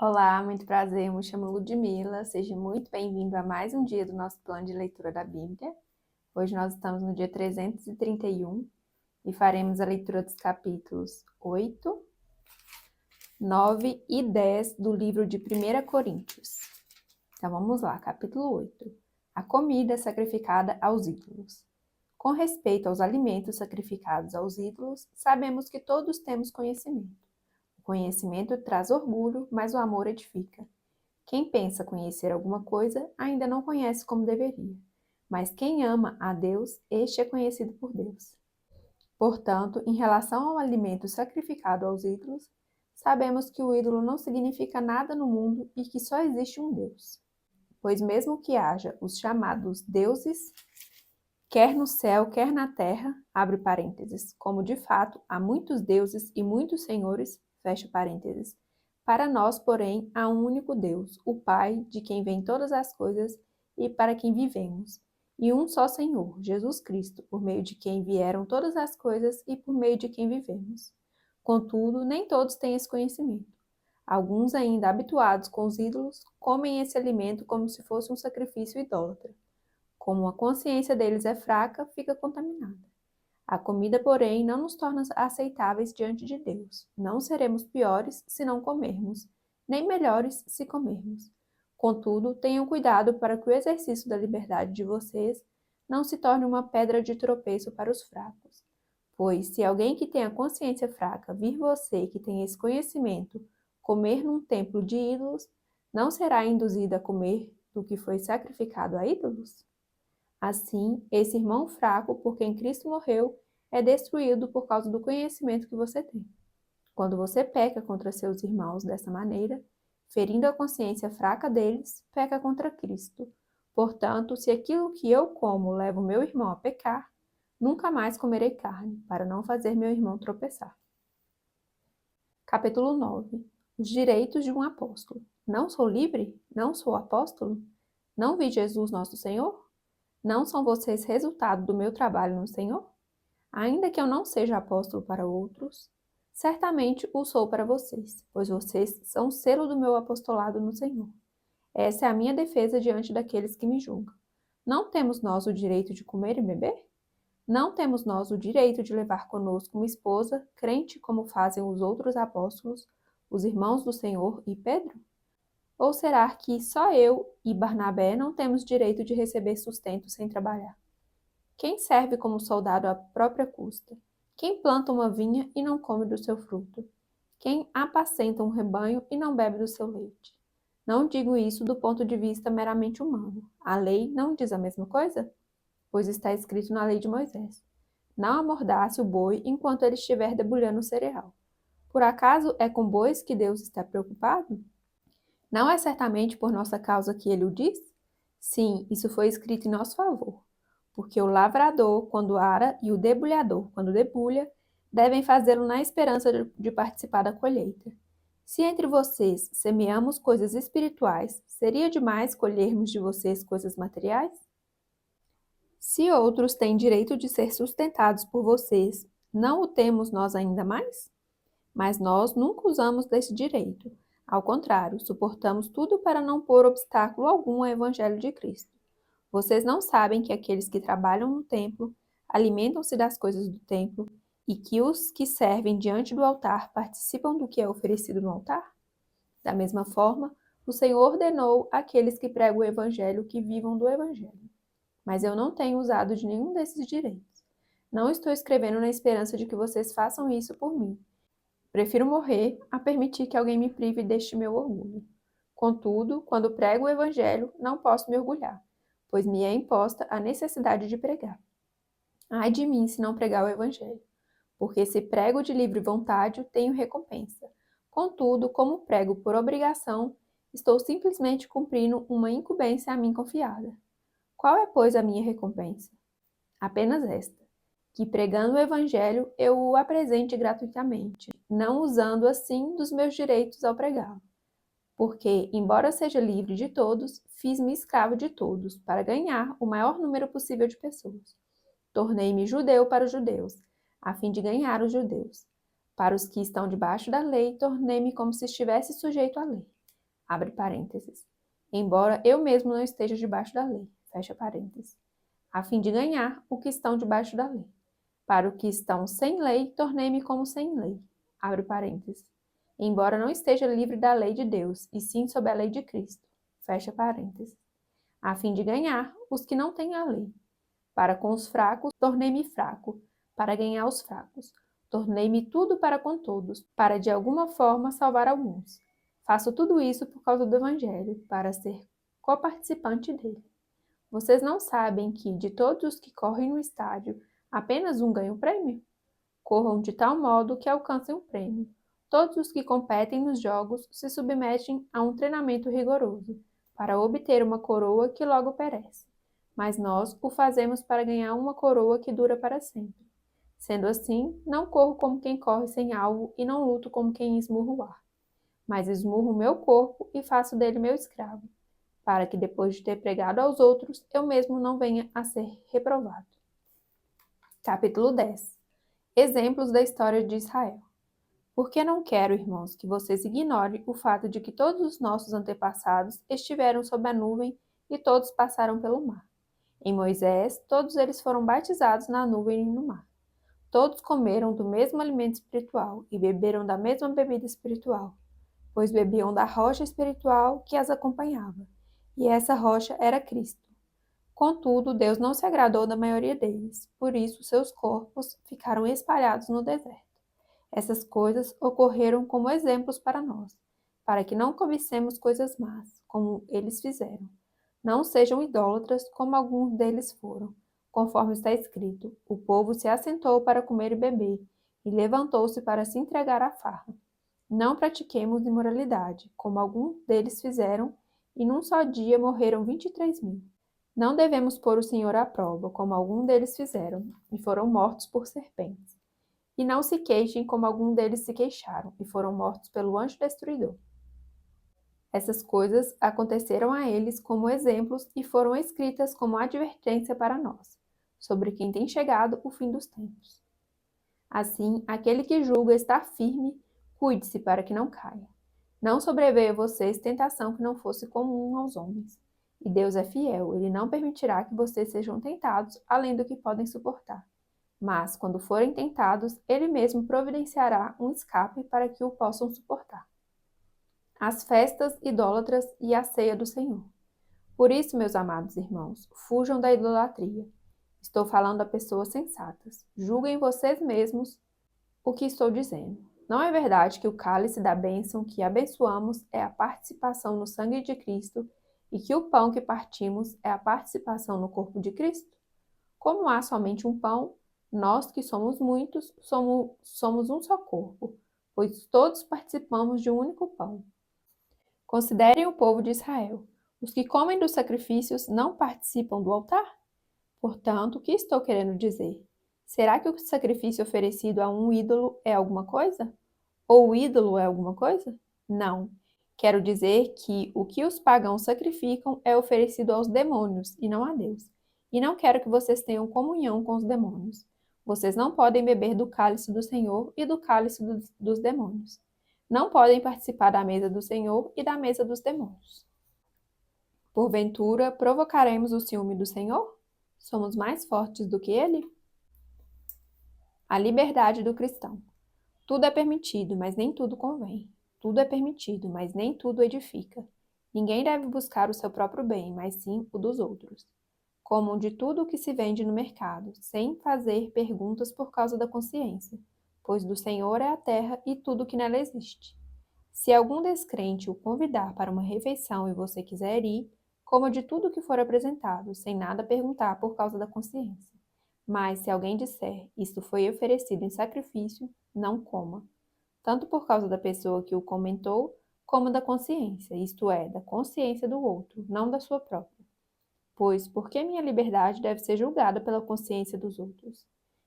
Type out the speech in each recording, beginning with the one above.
Olá, muito prazer, eu me chamo Ludmila, seja muito bem-vindo a mais um dia do nosso plano de leitura da Bíblia. Hoje nós estamos no dia 331 e faremos a leitura dos capítulos 8, 9 e 10 do livro de 1 Coríntios. Então vamos lá, capítulo 8. A comida sacrificada aos ídolos. Com respeito aos alimentos sacrificados aos ídolos, sabemos que todos temos conhecimento. O conhecimento traz orgulho, mas o amor edifica. Quem pensa conhecer alguma coisa ainda não conhece como deveria, mas quem ama a Deus, este é conhecido por Deus. Portanto, em relação ao alimento sacrificado aos ídolos, sabemos que o ídolo não significa nada no mundo e que só existe um Deus. Pois mesmo que haja os chamados deuses, quer no céu, quer na terra, abre parênteses, como de fato há muitos deuses e muitos senhores, fecha parênteses. Para nós, porém, há um único Deus, o Pai, de quem vêm todas as coisas e para quem vivemos, e um só Senhor, Jesus Cristo, por meio de quem vieram todas as coisas e por meio de quem vivemos. Contudo, nem todos têm esse conhecimento. Alguns, ainda habituados com os ídolos, comem esse alimento como se fosse um sacrifício idólatra. Como a consciência deles é fraca, fica contaminada. A comida, porém, não nos torna aceitáveis diante de Deus. Não seremos piores se não comermos, nem melhores se comermos. Contudo, tenham cuidado para que o exercício da liberdade de vocês não se torne uma pedra de tropeço para os fracos. Pois, se alguém que tem a consciência fraca vir você que tem esse conhecimento comer num templo de ídolos, não será induzido a comer do que foi sacrificado a ídolos? Assim, esse irmão fraco por quem Cristo morreu é destruído por causa do conhecimento que você tem. Quando você peca contra seus irmãos dessa maneira, ferindo a consciência fraca deles, peca contra Cristo. Portanto, se aquilo que eu como leva o meu irmão a pecar, nunca mais comerei carne, para não fazer meu irmão tropeçar. Capítulo 9. Os direitos de um apóstolo. Não sou livre? Não sou apóstolo? Não vi Jesus nosso Senhor? Não são vocês resultado do meu trabalho no Senhor? Ainda que eu não seja apóstolo para outros, certamente o sou para vocês, pois vocês são o selo do meu apostolado no Senhor. Essa é a minha defesa diante daqueles que me julgam. Não temos nós o direito de comer e beber? Não temos nós o direito de levar conosco uma esposa, crente como fazem os outros apóstolos, os irmãos do Senhor e Pedro? Ou será que só eu e Barnabé não temos direito de receber sustento sem trabalhar? Quem serve como soldado à própria custa? Quem planta uma vinha e não come do seu fruto? Quem apacenta um rebanho e não bebe do seu leite? Não digo isso do ponto de vista meramente humano. A lei não diz a mesma coisa? Pois está escrito na lei de Moisés: não amordace o boi enquanto ele estiver debulhando o cereal. Por acaso é com bois que Deus está preocupado? Não é certamente por nossa causa que ele o diz? Sim, isso foi escrito em nosso favor. Porque o lavrador, quando ara, e o debulhador, quando debulha, devem fazê-lo na esperança de participar da colheita. Se entre vocês semeamos coisas espirituais, seria demais colhermos de vocês coisas materiais? Se outros têm direito de ser sustentados por vocês, não o temos nós ainda mais? Mas nós nunca usamos desse direito. Ao contrário, suportamos tudo para não pôr obstáculo algum ao Evangelho de Cristo. Vocês não sabem que aqueles que trabalham no templo alimentam-se das coisas do templo e que os que servem diante do altar participam do que é oferecido no altar? Da mesma forma, o Senhor ordenou àqueles que pregam o Evangelho que vivam do Evangelho. Mas eu não tenho usado de nenhum desses direitos. Não estou escrevendo na esperança de que vocês façam isso por mim. Prefiro morrer a permitir que alguém me prive deste meu orgulho. Contudo, quando prego o Evangelho, não posso me orgulhar, pois me é imposta a necessidade de pregar. Ai de mim se não pregar o Evangelho, porque se prego de livre vontade, tenho recompensa. Contudo, como prego por obrigação, estou simplesmente cumprindo uma incumbência a mim confiada. Qual é, pois, a minha recompensa? Apenas esta: que pregando o Evangelho eu o apresente gratuitamente, não usando assim dos meus direitos ao pregá-lo. Porque, embora seja livre de todos, fiz-me escravo de todos, para ganhar o maior número possível de pessoas. Tornei-me judeu para os judeus, a fim de ganhar os judeus. Para os que estão debaixo da lei, tornei-me como se estivesse sujeito à lei, abre parênteses, embora eu mesmo não esteja debaixo da lei, fecha parênteses, a fim de ganhar o que estão debaixo da lei. Para o que estão sem lei, tornei-me como sem lei, abre parênteses, embora não esteja livre da lei de Deus, e sim sob a lei de Cristo, fecha parênteses, a fim de ganhar os que não têm a lei. Para com os fracos, tornei-me fraco, para ganhar os fracos. Tornei-me tudo para com todos, para de alguma forma salvar alguns. Faço tudo isso por causa do Evangelho, para ser coparticipante dele. Vocês não sabem que, de todos os que correm no estádio, apenas um ganha o prêmio? Corram de tal modo que alcancem o prêmio. Todos os que competem nos jogos se submetem a um treinamento rigoroso, para obter uma coroa que logo perece. Mas nós o fazemos para ganhar uma coroa que dura para sempre. Sendo assim, não corro como quem corre sem alvo e não luto como quem esmurra o ar. Mas esmurro o meu corpo e faço dele meu escravo, para que depois de ter pregado aos outros, eu mesmo não venha a ser reprovado. Capítulo 10. Exemplos da história de Israel. Porque não quero, irmãos, que vocês ignorem o fato de que todos os nossos antepassados estiveram sob a nuvem e todos passaram pelo mar. Em Moisés, todos eles foram batizados na nuvem e no mar. Todos comeram do mesmo alimento espiritual e beberam da mesma bebida espiritual, pois bebiam da rocha espiritual que as acompanhava, e essa rocha era Cristo. Contudo, Deus não se agradou da maioria deles, por isso seus corpos ficaram espalhados no deserto. Essas coisas ocorreram como exemplos para nós, para que não cobicemos coisas más, como eles fizeram. Não sejam idólatras, como alguns deles foram. Conforme está escrito, o povo se assentou para comer e beber, e levantou-se para se entregar à farra. Não pratiquemos imoralidade, como alguns deles fizeram, e num só dia morreram 23.000. Não devemos pôr o Senhor à prova, como alguns deles fizeram, e foram mortos por serpentes. E não se queixem como alguns deles se queixaram, e foram mortos pelo anjo destruidor. Essas coisas aconteceram a eles como exemplos e foram escritas como advertência para nós, sobre quem tem chegado o fim dos tempos. Assim, aquele que julga estar firme, cuide-se para que não caia. Não sobreveia a vocês tentação que não fosse comum aos homens. E Deus é fiel, ele não permitirá que vocês sejam tentados além do que podem suportar. Mas, quando forem tentados, ele mesmo providenciará um escape para que o possam suportar. As festas idólatras e a ceia do Senhor. Por isso, meus amados irmãos, fujam da idolatria. Estou falando a pessoas sensatas. Julguem vocês mesmos o que estou dizendo. Não é verdade que o cálice da bênção que abençoamos é a participação no sangue de Cristo e que o pão que partimos é a participação no corpo de Cristo? Como há somente um pão, nós que somos muitos somos um só corpo, pois todos participamos de um único pão. Considerem o povo de Israel. Os que comem dos sacrifícios não participam do altar? Portanto, o que estou querendo dizer? Será que o sacrifício oferecido a um ídolo é alguma coisa? Ou o ídolo é alguma coisa? Não. Quero dizer que o que os pagãos sacrificam é oferecido aos demônios e não a Deus. E não quero que vocês tenham comunhão com os demônios. Vocês não podem beber do cálice do Senhor e do cálice dos demônios. Não podem participar da mesa do Senhor e da mesa dos demônios. Porventura, provocaremos o ciúme do Senhor? Somos mais fortes do que ele? A liberdade do cristão. Tudo é permitido, mas nem tudo convém. Tudo é permitido, mas nem tudo edifica. Ninguém deve buscar o seu próprio bem, mas sim o dos outros. Comam de tudo o que se vende no mercado, sem fazer perguntas por causa da consciência, pois do Senhor é a terra e tudo o que nela existe. Se algum descrente o convidar para uma refeição e você quiser ir, coma de tudo o que for apresentado, sem nada perguntar por causa da consciência. Mas se alguém disser, isto foi oferecido em sacrifício, não coma, tanto por causa da pessoa que o comentou, como da consciência, isto é, da consciência do outro, não da sua própria. Pois, por que minha liberdade deve ser julgada pela consciência dos outros?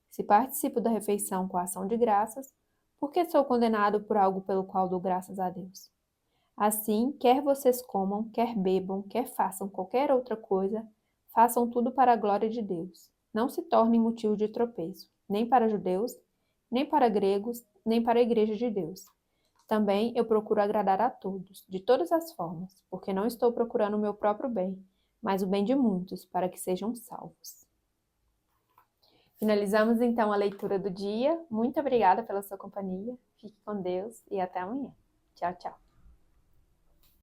Se participo da refeição com a ação de graças, por que sou condenado por algo pelo qual dou graças a Deus? Assim, quer vocês comam, quer bebam, quer façam qualquer outra coisa, façam tudo para a glória de Deus. Não se tornem motivo de tropeço, nem para judeus, nem para gregos, nem para a igreja de Deus. Também eu procuro agradar a todos, de todas as formas, porque não estou procurando o meu próprio bem, mas o bem de muitos, para que sejam salvos. Finalizamos então a leitura do dia. Muito obrigada pela sua companhia. Fique com Deus e até amanhã. Tchau, tchau.